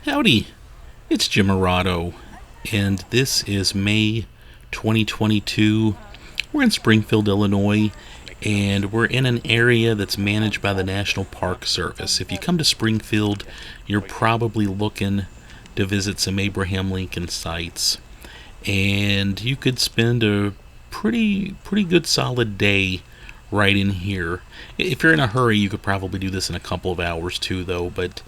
Howdy, it's Jim Arado, and this is May 2022. We're in Springfield, Illinois, and we're in an area that's managed by the National Park Service. If you come to Springfield, you're probably looking to visit some Abraham Lincoln sites, and you could spend a pretty good solid day right in here. If you're in a hurry, you could probably do this in a couple of hours too, though, but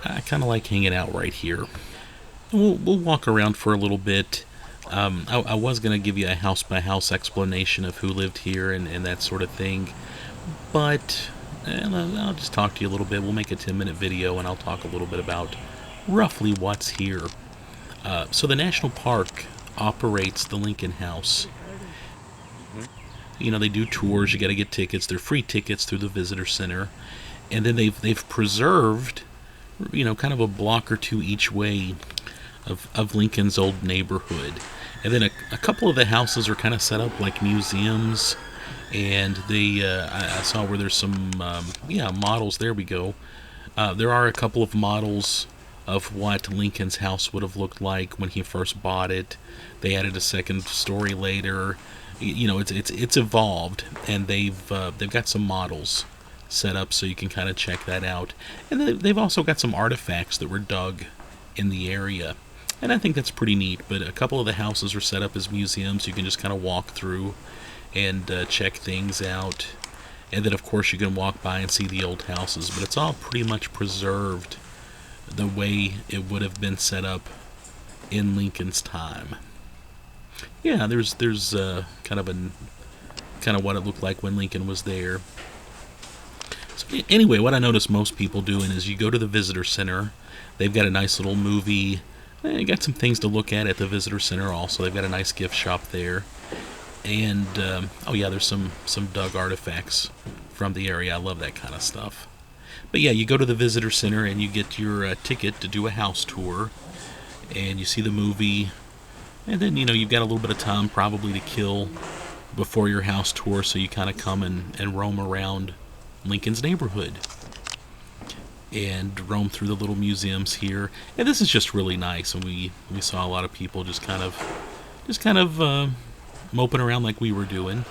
I kind of like hanging out right here. We'll walk around for a little bit. I was going to give you a house-by-house explanation of who lived here and that sort of thing, but I'll just talk to you a little bit. We'll make a 10-minute video, and I'll talk a little bit about roughly what's here. So the National Park operates the Lincoln House. You know, they do tours. You got to get tickets. They're free tickets through the visitor center, and then they've preserved, kind of a block or two each way of Lincoln's old neighborhood. And then a couple of the houses are kind of set up like museums, and I saw where there's some models. There we go. There are a couple of models of what Lincoln's house would have looked like when he first bought it. They added a second story later. It's evolved, and they've got some models set up so you can kind of check that out. And they've also got some artifacts that were dug in the area, and I think that's pretty neat. But a couple of the houses are set up as museums. You can just kind of walk through and check things out, and then of course you can walk by and see the old houses, but it's all pretty much preserved the way it would have been set up in Lincoln's time. Yeah, there's kind of what it looked like when Lincoln was there. So anyway, what I notice most people doing is you go to the visitor center. They've got a nice little movie. They got some things to look at the visitor center also. They've got a nice gift shop there. And, there's some dug artifacts from the area. I love that kind of stuff. But yeah, you go to the visitor center and you get your ticket to do a house tour. And you see the movie. And then, you've got a little bit of time probably to kill before your house tour, so you kind of come and roam around Lincoln's neighborhood and roam through the little museums here. And this is just really nice, and we saw a lot of people just kind of moping around like we were doing.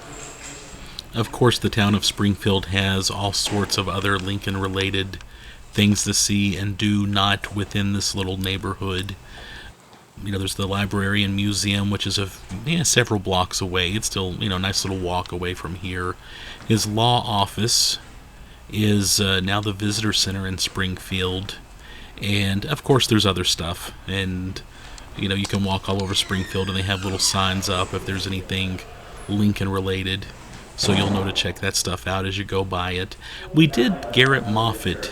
Of course, the town of Springfield has all sorts of other Lincoln-related things to see and do not within this little neighborhood. There's the Librarian Museum, which is several blocks away. It's still, a nice little walk away from here. His law office is now the visitor center in Springfield. And, of course, there's other stuff. And, you can walk all over Springfield, and they have little signs up if there's anything Lincoln-related. So you'll know to check that stuff out as you go by it. We did Garrett Moffat.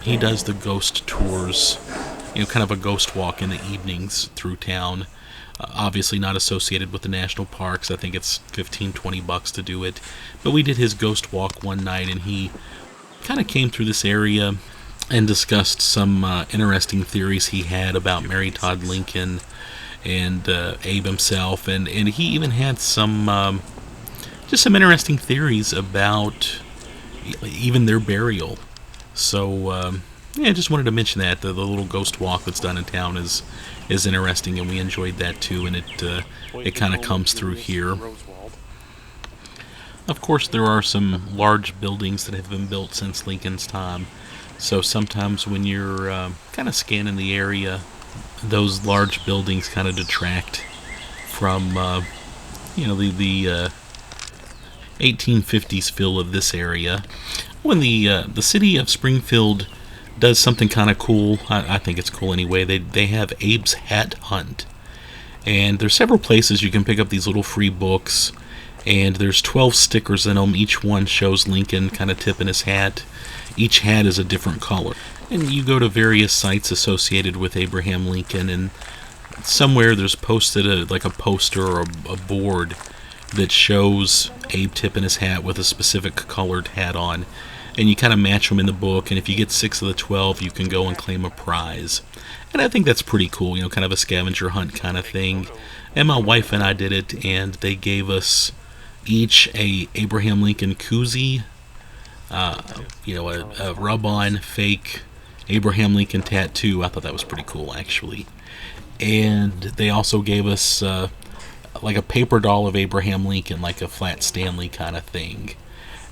He does the ghost tours. Kind of a ghost walk in the evenings through town. Obviously not associated with the national parks. I think it's $15-20 to do it. But we did his ghost walk one night, and he kind of came through this area and discussed some interesting theories he had about Mary Todd Lincoln and Abe himself. And he even had some interesting theories about even their burial. So, I just wanted to mention that. The little ghost walk that's done in town is interesting, and we enjoyed that too, and it kind of comes through here. Of course, there are some large buildings that have been built since Lincoln's time, so sometimes when you're kind of scanning the area, those large buildings kind of detract from the 1850s feel of this area. When the city of Springfield does something kind of cool, I think it's cool anyway. They have Abe's Hat Hunt, and there's several places you can pick up these little free books, and there's 12 stickers in them. Each one shows Lincoln kind of tipping his hat. Each hat is a different color, and you go to various sites associated with Abraham Lincoln, and somewhere there's posted a poster or a board that shows Abe tipping his hat with a specific colored hat on. And you kind of match them in the book, and if you get 6 of the 12, you can go and claim a prize. And I think that's pretty cool, kind of a scavenger hunt kind of thing. And my wife and I did it, and they gave us each a Abraham Lincoln koozie, a rub-on fake Abraham Lincoln tattoo. I thought that was pretty cool, actually. And they also gave us like a paper doll of Abraham Lincoln, like a Flat Stanley kind of thing.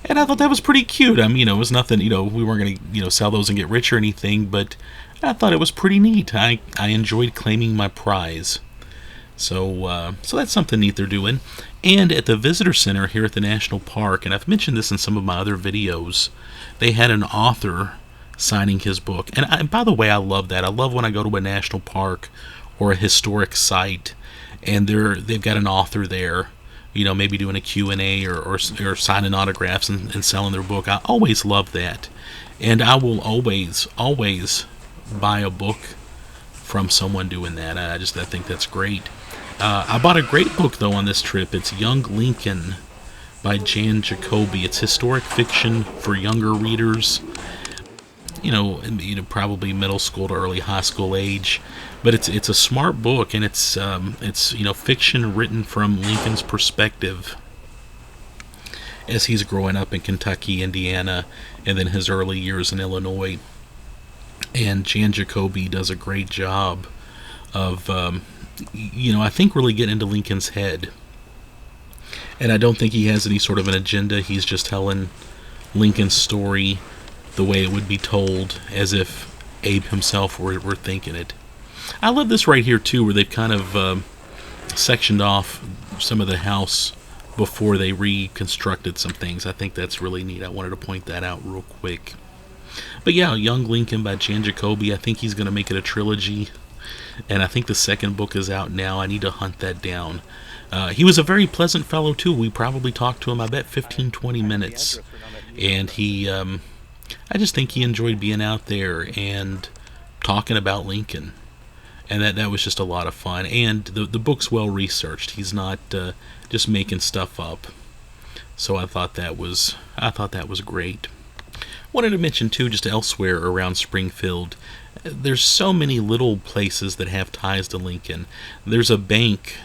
And I thought that was pretty cute. I mean, it was nothing, we weren't going to, sell those and get rich or anything, but I thought it was pretty neat. I enjoyed claiming my prize. So that's something neat they're doing. And at the visitor center here at the national park, and I've mentioned this in some of my other videos, they had an author signing his book. And by the way, I love that. I love when I go to a national park or a historic site, and they've got an author there, maybe doing a Q&A or signing autographs and selling their book. I always love that. And I will always buy a book from someone doing that. I think that's great. I bought a great book, though, on this trip. It's Young Lincoln by Jacoby. It's historic fiction for younger readers, probably middle school to early high school age. But it's a smart book, and it's fiction written from Lincoln's perspective as he's growing up in Kentucky, Indiana, and then his early years in Illinois. And Jan Jacoby does a great job of, I think really getting into Lincoln's head. And I don't think he has any sort of an agenda. He's just telling Lincoln's story the way it would be told, as if Abe himself were thinking it. I love this right here, too, where they've kind of sectioned off some of the house before they reconstructed some things. I think that's really neat. I wanted to point that out real quick. But yeah, Young Lincoln by Jan Jacoby. I think he's going to make it a trilogy. And I think the second book is out now. I need to hunt that down. He was a very pleasant fellow, too. We probably talked to him, I bet, 15-20 minutes. And I just think he enjoyed being out there and talking about Lincoln. And that was just a lot of fun. And the book's well researched. He's not just making stuff up. So I thought that was great. Wanted to mention too, just elsewhere around Springfield, there's so many little places that have ties to Lincoln. There's a bank,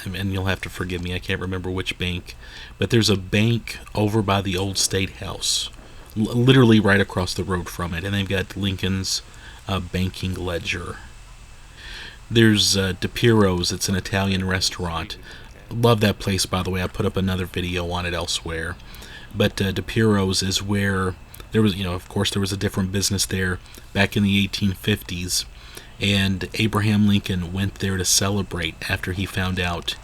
and you'll have to forgive me, I can't remember which bank, but there's a bank over by the old State House, literally right across the road from it, and they've got Lincoln's banking ledger. There's DePiero's. It's an Italian restaurant. Love that place, by the way. I put up another video on it elsewhere. But DePiero's is where there was, of course, there was a different business there back in the 1850s. And Abraham Lincoln went there to celebrate after he found out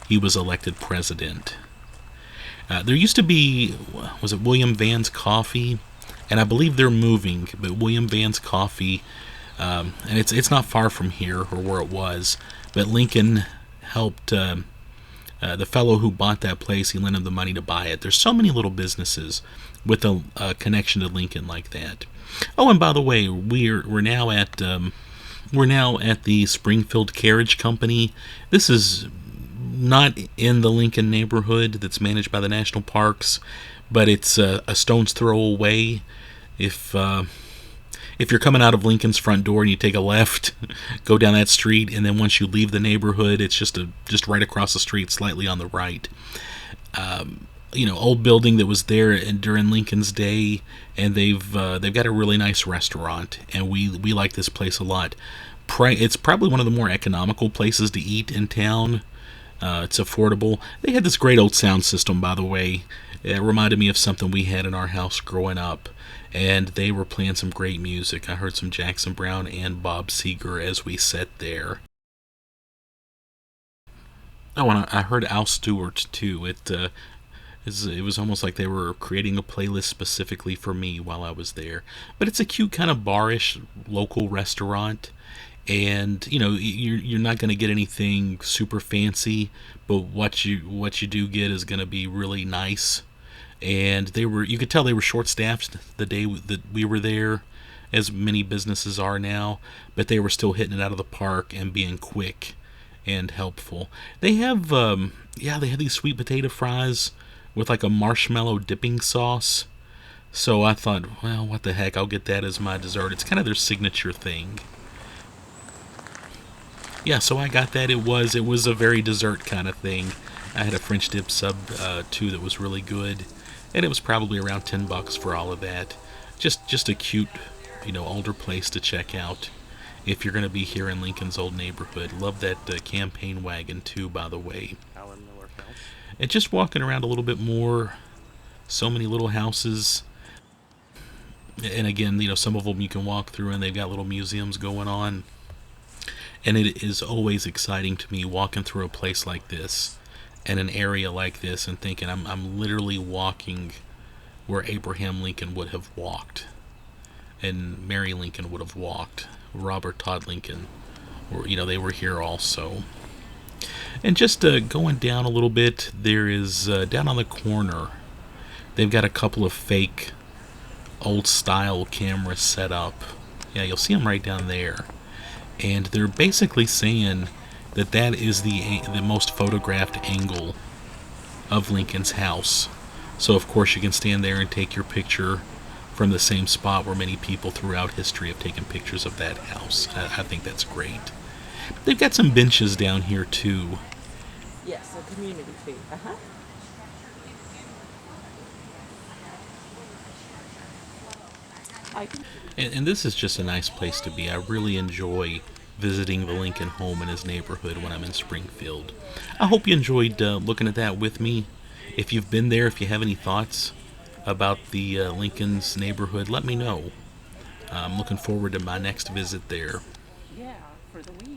he was elected president. There used to be, was it William Vann's Coffee? And I believe they're moving, but William Vann's Coffee, and it's not far from here or where it was, but Lincoln helped the fellow who bought that place. He lent him the money to buy it. There's so many little businesses with a connection to Lincoln like that. Oh, and by the way, we're now at the Springfield Carriage Company. This is not in the Lincoln neighborhood that's managed by the national parks, but it's a stone's throw away. If you're coming out of Lincoln's front door and you take a left, go down that street, and then once you leave the neighborhood, it's just right across the street, slightly on the right. Old building that was there during Lincoln's day, and they've got a really nice restaurant, and we like this place a lot. It's probably one of the more economical places to eat in town. It's affordable. They had this great old sound system, by the way. It reminded me of something we had in our house growing up. And they were playing some great music. I heard some Jackson Browne and Bob Seger as we sat there. Oh, and I heard Al Stewart, too. It was almost like they were creating a playlist specifically for me while I was there. But it's a cute kind of bar-ish local restaurant. And, you're not going to get anything super fancy, but what you do get is going to be really nice. And you could tell they were short-staffed the day that we were there, as many businesses are now, but they were still hitting it out of the park and being quick and helpful. They have, they had these sweet potato fries with like a marshmallow dipping sauce. So I thought, well, what the heck, I'll get that as my dessert. It's kind of their signature thing. Yeah, so I got that. It was a very dessert kind of thing. I had a French dip sub, too, that was really good. And it was probably around $10 for all of that. Just a cute older place to check out if you're going to be here in Lincoln's old neighborhood. Love that campaign wagon too, by the way. And just walking around a little bit more, so many little houses. And again, some of them you can walk through and they've got little museums going on. And it is always exciting to me walking through a place like this and an area like this and thinking I'm literally walking where Abraham Lincoln would have walked and Mary Lincoln would have walked. Robert Todd Lincoln, they were here also. And just going down a little bit, there is down on the corner, they've got a couple of fake old style cameras set up. Yeah, you'll see them right down there. And they're basically saying that is the most photographed angle of Lincoln's house. So of course you can stand there and take your picture from the same spot where many people throughout history have taken pictures of that house. I think that's great. They've got some benches down here too. Yes, a community fee. And this is just a nice place to be. I really enjoy visiting the Lincoln home in his neighborhood when I'm in Springfield. I hope you enjoyed looking at that with me. If you've been there, if you have any thoughts about the Lincoln's neighborhood, let me know. I'm looking forward to my next visit there. Yeah, for the week.